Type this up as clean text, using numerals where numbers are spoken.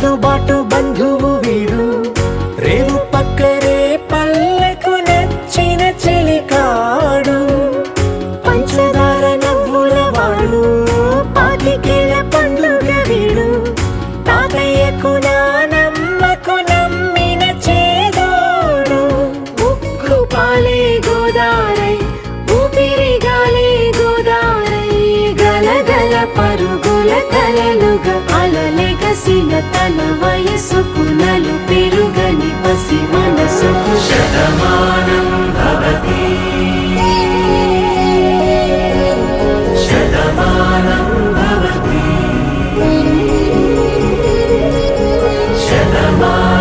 అందుబాటు బంధువు వీడు, రేవు పక్కరే పల్లెకు నచ్చిన చెలికాడు, పంచదార నవ్వుల వాడు, పాతికేల పండుగ వీడు, తాతయ్యకు నానమ్మకు నమ్మిన చేదోడు, ఉక్కు పాలే గోదారై ఊపిరి గాలే గోదారై, గలగల పరుగుల కలలుగా అలలెగసిన తన వయసుకు నలు పెరుగని పసి మనసుకు శతమానం భవతి శతమానం భవతి శతమానం